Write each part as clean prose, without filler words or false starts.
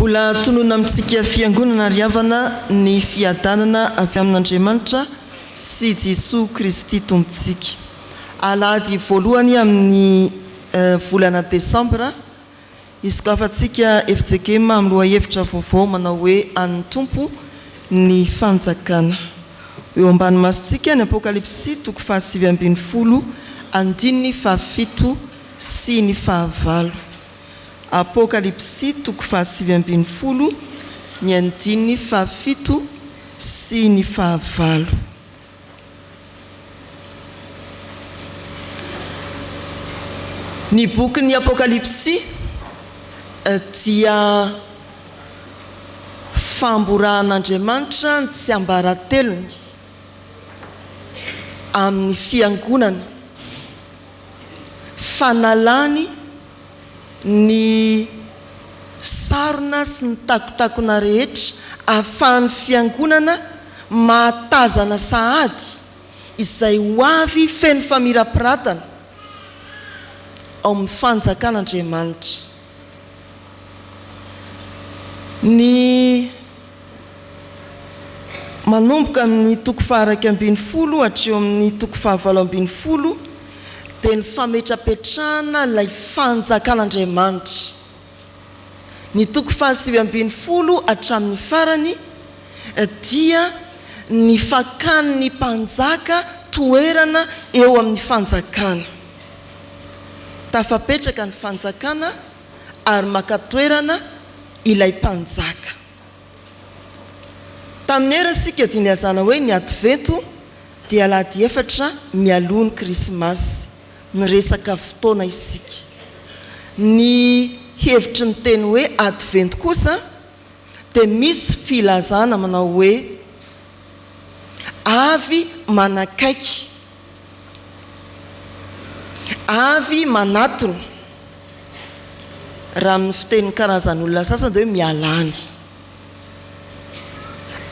Mbola tonona amintsika fiangonana riavana ny fiadanana avy amin'Andriamanitra sy Jesosy Kristy tompontsika. Alahady voalohany amin'ny volana Desambra isokafantsika Fjkm amin'ny lohahevitra vaovao manao hoe an'ny tompo ny fanjakana. Eo ambany masontsika ny Apokalipsy toko 7:20 andininy 7 sy ny 9. Apokalipsy toko 7:20 ny andininy 7 sy ny 9. Ny bokin'ny Apokalipsy dia famborahan'Andriamanitra ny tsy ambaratelony amin'ny fiangonana, fanalany ny sarona sy ny takotakona rehetra ahafahan'ny fiangonana mahatazana sahady izay ho avy feno famirapiratana ao amin'ny fanjakan'Andriamanitra. Ny manomboka amin'ny toko 9:20 hatreo amin'ny toko 9:20 dia ny fametrapetrahana ilay fanjakan'Andriamanitra. Ny toko 9:20 hatramin'ny farany dia ny fakan'ny mpanjaka toerana eo amin'ny fanjakana. Tafapetraka ny fanjakana ary maka toerana ilay mpanjaka. Tamin'ny era sika dia niazana hoe ny advento dia alahady efatra mialoha ny krismasy, ny resaka fotoana isika. Ny hevitry ny teny hoe advento kosa dia misy filazana manao hoe avy manakaiky, avy manatona. Raha amin'ny fitenin'ny karazan'olona sasany dia hoe mialany.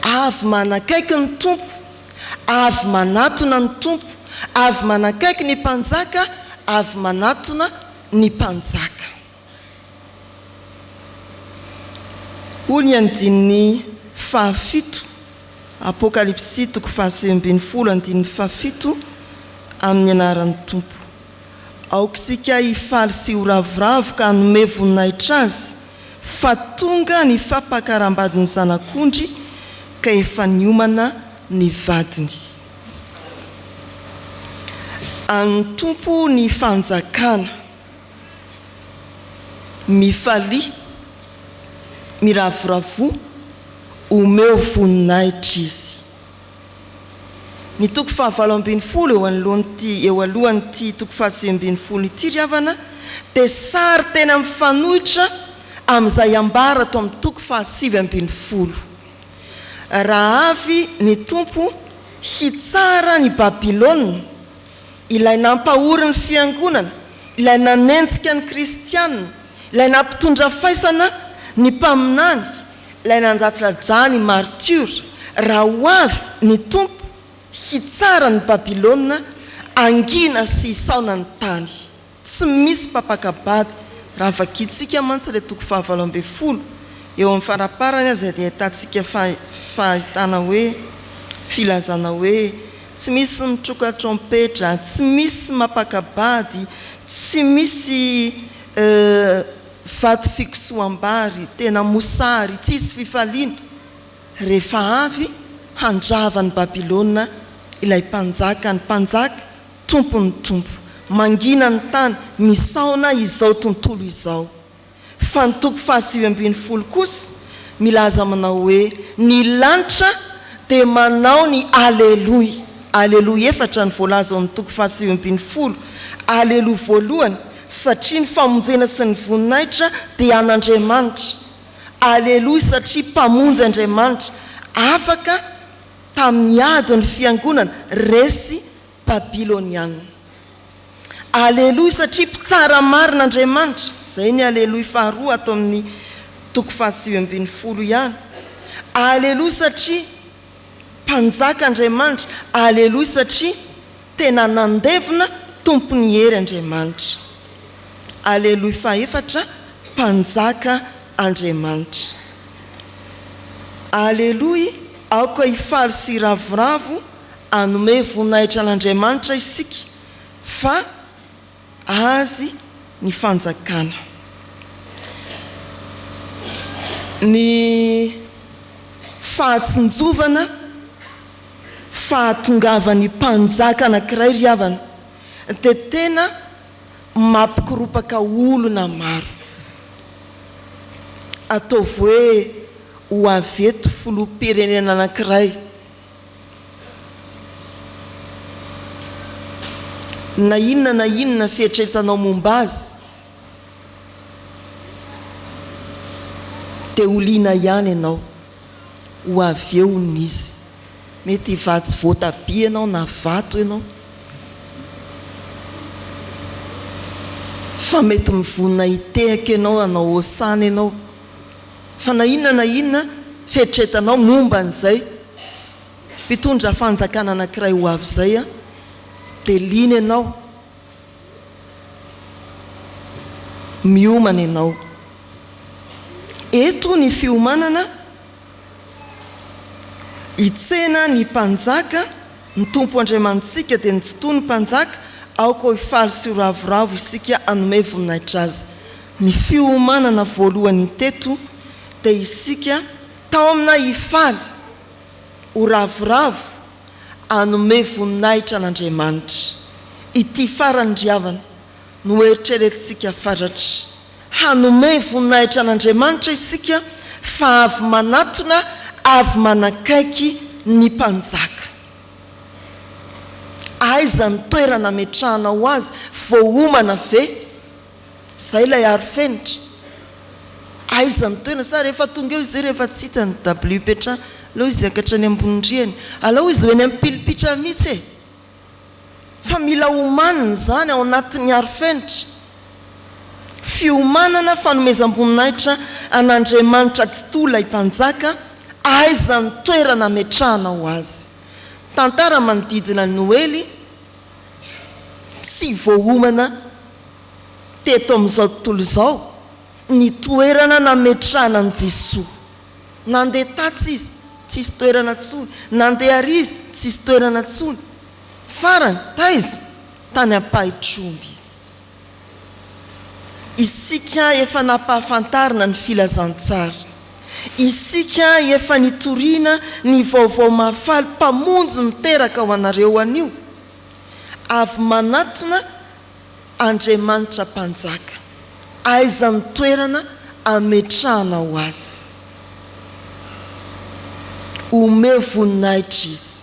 Avy manakaiky ny tompo, avy manatona ny tompo, avy manakaiky ny mpanjaka, avy manatona ny mpanjaka. Hoy ny andininy 7, Apokalipsy toko 7:20 andininy 7 amin'ny anaran'ny tompo. Aokisika hifaly sy horavoravo ka hanome voninahitra azy, fa tonga ny fampakarambadiny zanak'ondry ka efa niomana ny vadiny. An'ny tompo ny fanjakana, mifaly, miravoravo, omeo voninahitra izy. Ny toko 9:20 eo alohan'ity toko 9:20 ity riavana dia sary tena mifanohitra amin'izay ambara ato amin'ny toko 9:20. Raha avy ny tompo hitsara ny Babilôna, ilay nampahory ny fiangonana, ilay nanenjika ny kristianina, ilay nampitondra faisana ny mpaminany, ilay nanjatradra ny martyra. Raha ho avy ny tompo hitsara ny Babilôna, angina sy isaona ny tany, tsy misy papakabady. Raha vakitsika mantsy ilay toko 9:20 eo amin'ny faraparany azy dia ahitantsika fahitana hoe filazana hoe tsy misy mitroka trompetra, tsy misy mapakabady, tsy misy vato fiksoam-bary, tena mosary, tsisy fifaliana. Rehefa avy handrava ny Babilôna ilay mpanjaka, ny mpanjaka tompony tompo, mangina ny tany, misaona izao tontolo izao. Fa ny toko 9:20 kosa milaza manao hoe ny lanitra dia manao ny aleloia. Aleloia efatra ny voalaza ao amin'ny toko 9:20. Aleloia voalohany satria ny famonjena sy ny voninahitra dia an'Andriamanitra. Aleloia satria mpamonjy Andriamanitra afaka tamin'ny ady ny fiangonana resy Babilôniana. Aleloia satria mpitsara marin'Andriamanitra. Zay ny aleloia faharoa ato amin'ny toko 9:20 ihany. Aleloia satria mpanjaka Andriamanitra. Aleloia satria tena nandevina tompony hery Andriamanitra. Aleloia fahaefatra, mpanjaka Andriamanitra. aleloia aoka hifaly sy ravoravo anome voninahitra an'Andriamanitra isika fa azy ny fanjakana. Ny fahatsinjovana fahatongavany mpanjaka anankiray ry havana dia tena mampikiropaka olona maro. Ataovy hoe ho aveto filoham-pirenena anankiray na inona fietretanao momba azy dia oliana ihany ianao ho aveon'izy. Mety hivatsy voatabia ianao na vato ianao fa mety mivonina hitehaka ianao anao osana ianao fa na inona fietretanao momba an'izay mpitondra fanjakana anankiray ho avy izay dia lina ianao miomana ianao. Eto ny fiomanana hitsena ny mpanjaka ny tompo Andriamantsika dia nitsitoa ny mpanjaka aoka hifaly sy ho ravoravo isika anome voninahitra azy. Ny fiomanana voalohany teto dia isika tao amina hifaly ho ravoravo anome voninahitra an'Andriamanitra. Ity farany ry havana no eritreretintsika faratra hanome voninahitra an'Andriamanitra isika fa avy manatona avy manakaiky ny mpanjaka. Aiza ny toerana metrahana ho azy voaomana ve izay ilay arifenitra. Aiza ny toerana sa rehefa tonga eo izy rehefa tsy hita ny WPetra alao izy akatra ny ambonindriany alao izy hoeny amipilipitra mihitsy fa mila omanina zany ao anatin'ny arifenitra. Fiomanana fanomezam-boninahitra an'Andriamanitra tsy toa ilay mpanjaka aiza ny toerana metrahana ho azy. Tantara manodidina ny Noely tsy voaomana teto amin'izao tontolo izao ny toerana nametrahana an' Jesosy. Nandeha tatsy izy tsisy toerana tsony, nandeha ary izy tsisy toerana tsony, farany taiza tany ampahitromby izy. Isika efa nampahafantarina ny filazantsara, isika efa nitoriana ny vaovao mahafaly mpamonjy miteraka ao anareo anio. Avy manatona Andriamanitra mpanjaka aiza ny toerana ametrahana ho azy. Omeo voninahitra izy,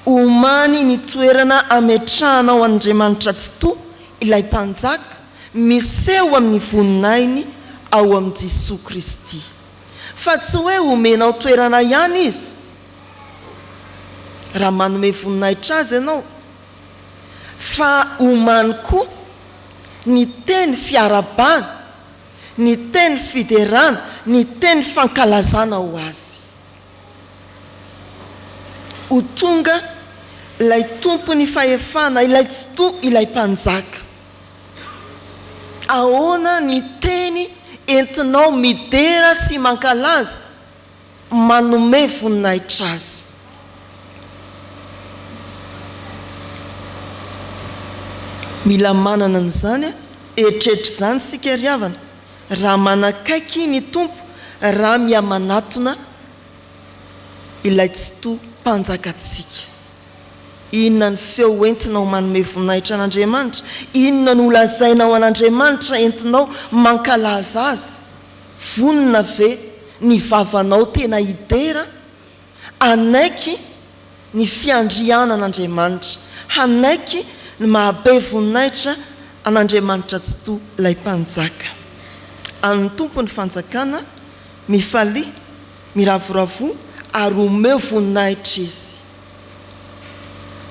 omany ny toerana ametrahana ao Andriamanitra tsy toa ilay mpanjaka miseho amin'ny voninahiny ao amin'i Jesosy Kristy. Fa tsy hoe omenao toerana ihany izy. Raha manome voninahitra azy ianao fa omany koa ny teny fiarabana, ny teny fiderana, ny teny fankalazana ho azy. Ho tonga ilay tompony fahefana ilay tsy toa ilay mpanjaka. Ahoana ny teny entinao midera sy mankalaza manome voninahitra azy. Mila manana an'izany eritreritry izany sika ry havana raha manakaiky ny tompo, raha mihamanatona ilay tsy toa mpanjakatsika. Inona ny feo entinao manome voninahitra an'Andriamanitra, inona no lazainao an'Andriamanitra entinao mankalaza azy. Vonina ve ny vavanao tena hidera anaiky ny fiandriana an'Andriamanitra, anaiky ny mahabe voninahitra an'Andriamanitra tsy toa ilay mpanjaka. Amin'ny tompo ny fanjakana mifaly, miravoravo ary omeo voninahitra izy.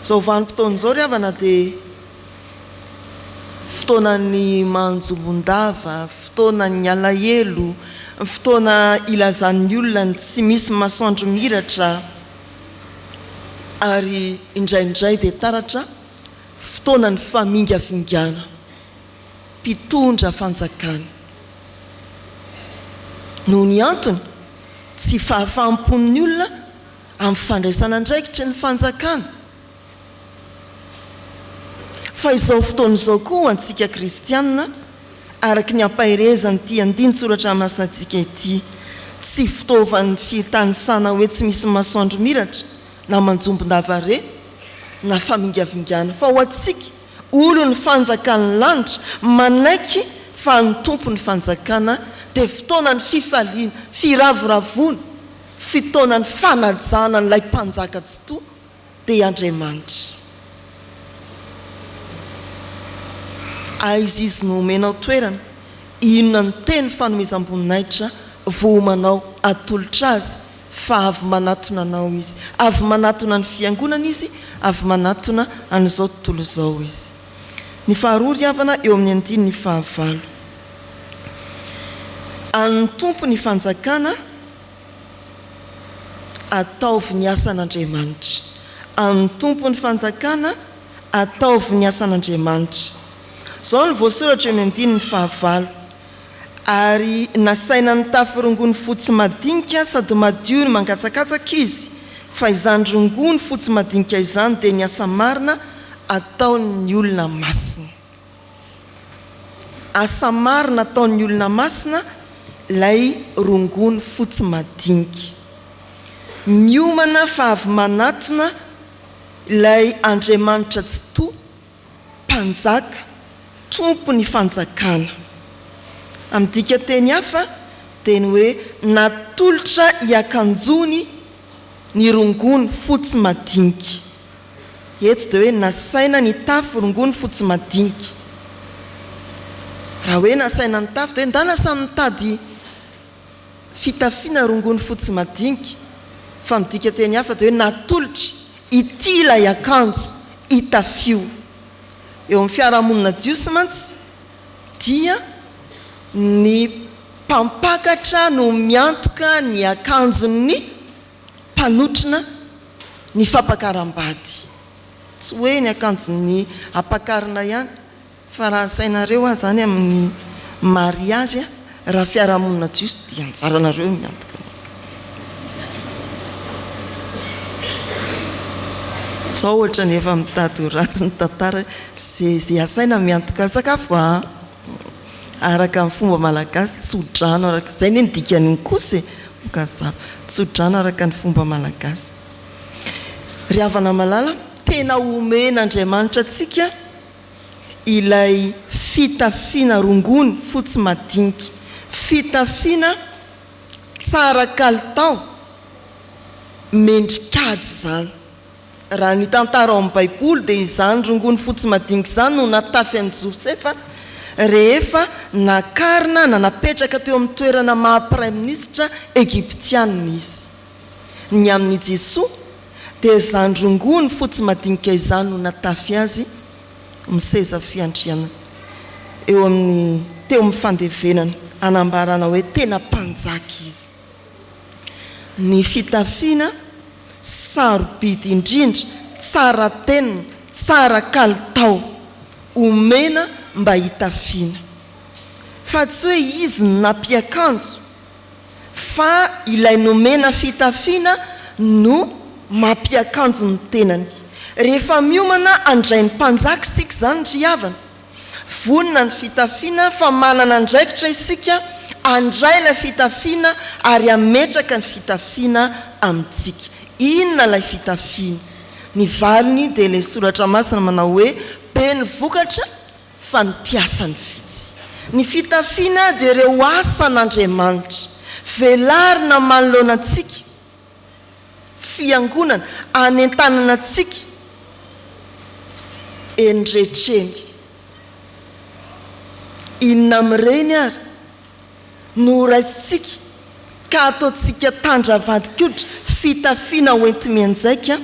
Zao vanim-potoana izao ry havana dia fotoanany manjombondava, fotoanany alahelo, fotoana ilazan'ny olona ny tsy misy masoandro miratra ary indraindray dia taratra fotoanany famingavingana, mpitondra fanjakana. Noho ny antony tsy fahafahampon'ny olona amin'ny fandraisana andraikitra ny fanjakana. Fa izao fotoan'izao koa antsika kristianina, araky ny ampahirezany ty andin-tsoratra masina antsika ity, tsy fitaovan'ny fitanisana hoe tsy misy masoandro miratra na manjombon-davare na famingavingana, fa ho antsika olo ny fanjakany lanitra manaiky fa ny tompo ny fanjakana dia fotoana ny fifaliana, firavoravona, fotoana ny fanajana n'ilay mpanjaka tsy toa dia Andriamanitra. Aizy izy no omenao toerana, inona ny teny fanomezam-boninahitra vomanao atolotra azy, fa avy manatona anao izy, avy manatona ny fiangonana izy, avy manatona an'izao tontolo izao izy. Ny faharoa ry havana eo amin'ny 9:9. An'ny tompo ny fanjakana ataovy ny asan'Andriamanitra. An'ny tompo ny fanjakana ataovy ny asan'Andriamanitra. Zao ny voasoratra eo amin'ny 9:9. Ary nasaina ny tafirongony fotsy madinika sady madio ny mangatsakatsaka izy, fa izany rongony fotsy madinika izany dia ny asa marina ataon'ny olona masina. Asa marina ataon'ny olona masina lay rongony fotsy madinika. Miomana fa avy manatona lay Andriamanitra tsy toa, mpanjaka, tompo ny fanjakana. Amin'ny dika teny hafa dia ny hoe natolotra hiakanjony ny rongony fotsy madinika. Eto dia hoe nasaina ny tafo rongony fotsy madinika. Raha hoe nasaina ny tafo dia ndana samy mitady fitafiana rongony fotsy madinika, fa amin'ny dika teny hafa dia hoe natolotra ity ilay akanjo hitafio. Eo amin'ny fiarahamonina jiosy mantsy dia ny mpampakatra no miantoka ny akanjon'ny mpanotrina ny fampakaram-bady. Tsy hoe ny akanjon'ny ampakarina ihany, fa raha sainareo azy zany amin'ny mariage, raha fiarahamonina jiosy dia anjaranareo miantoka. Sao ohatra ny efa mitady ho ratsy ny tantara zay asaina miantoka sakafo araka amin'ny fomba malagasy tsodrano araka izay ny dikany kosa mokazava tsodrano araka ny fomba malagasy. Ry havana malala, tena omen'Andriamanitra antsika ilay fitafiana rongony fotsy madinika, fitafiana tsara kalitao, mendrikady zany. Raha ny tantara ao amin'ny Baiboly dia izany rongony fotsy madinika izany no natafy an'i Josefa rehefa nakarina na napetraka teo amin'ny toerana maha-prime ministre Egyptianina izy. Ny amin'ny Jesoa dia izany rongony fotsy madinika izany no natafy azy miseza fiandriana eo amin'ny teo amin'ny fandevenana, anambarana hoe tena mpanjaka izy. Ny fitafiana sarobidy indrindra, tsara tenina, tsara kalitao, omena mba hitafiana. Fa tsy hoe izy nampiakanjo, fa ilay nomena fitafiana no mampiakanjo ny tenany. Rehefa miomana andray ny mpanjaka isika zany ry havana, vonina ny fitafiana fa manana andraikitra isika andray ilay fitafiana ary ametraka ny fitafiana amintsika. Inona lay fitafiana? Ny valiny dia ilay soratra masina manao hoe be ny vokatra fa ny mpiasa ny vitsy. Ny fitafiana dia ireo asan'Andriamanitra velarina manoloana antsika, fiangonana anentanana antsika enretreny. Inona amin'ireny ary no raisitsika ka ataontsika tandravady-koditra fitafiana hoenti-mianjaika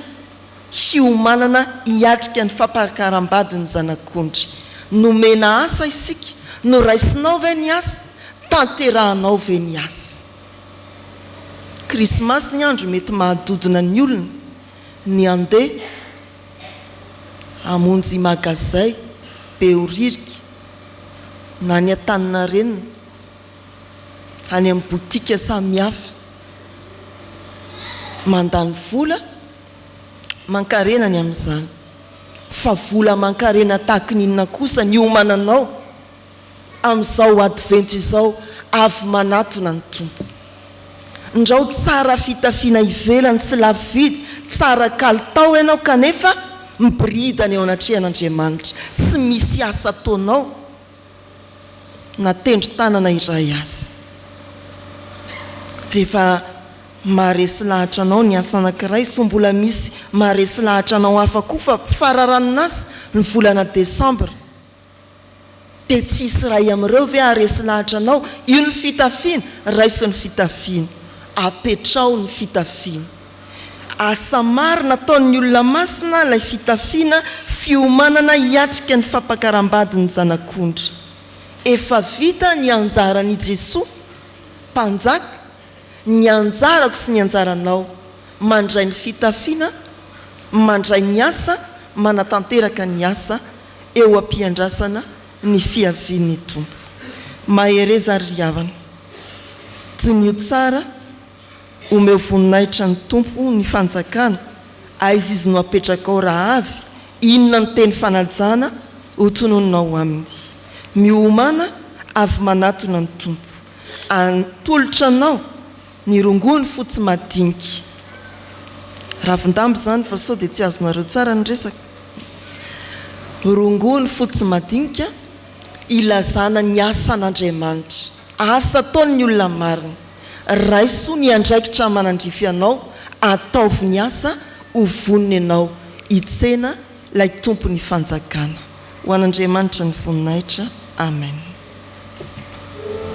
hiomanana hiatrika ny fampakaram-bady ny zanak'ondry. Nomena asa isika, no raisinao ve ny asa, tanterahanao ve ny asa. Krismasy ny andro mety mahadodina ny olona ny andeha hamonjy magazay be oririka na ny Antaninarenina, any amin'ny botika samihafa mandany vola mankarenany amin'izany fa vola mankarena tahaka ninona kosa ny omananao amin'izao advento izao avy manatona ny tompo ndrao tsara fitafiana ivelany sy lavidy tsara kalitao ianao kanefa mibiridana eo anatrehan'Andriamanitra tsy misy asa ataonao na tendry tanana iray azy rehefa maharesy lahatra anao ny asa anankiray so mbola misy maharesy lahatra anao hafa koa fa fararanon'asy ny volana Desambra dia tsisy ray amin'ireo ve haharesy lahatra anao io ny fitafiana raiso ny fitafiana apetrao ny fitafiana asa maro nataon'ny olona masina ilay fitafiana fiomanana hiatrika ny fampakaram-badiny zanak'ondry efa vita ny anjaran'i Jesosy mpanjaka ny anjarako sy ny anjaranao mandray ny fitafiana mandray ny asa manatanteraka ny asa eo ampiandrasana ny fiavian'ny tompo mahereza ry havana jinio tsara omeo voninahitra ny tompo ny fanjakana aizy izy no apetraka ao raha avy inona ny teny fanajana ho tonononao aminy miomana avy manatona ny tompo antolotra anao ny rongony fotsy madinika ravindamby zany fa sao dia tsy azonareo tsara ny resaka rongony fotsy madinika ilazana ny asan'Andriamanitra asa ataony ny olona marina raiso ny andraikitra manandrify anao ataovy ny asa ho voniny ianao hitsena ilay tompo ny fanjakana ho an'Andriamanitra ny voninahitra amen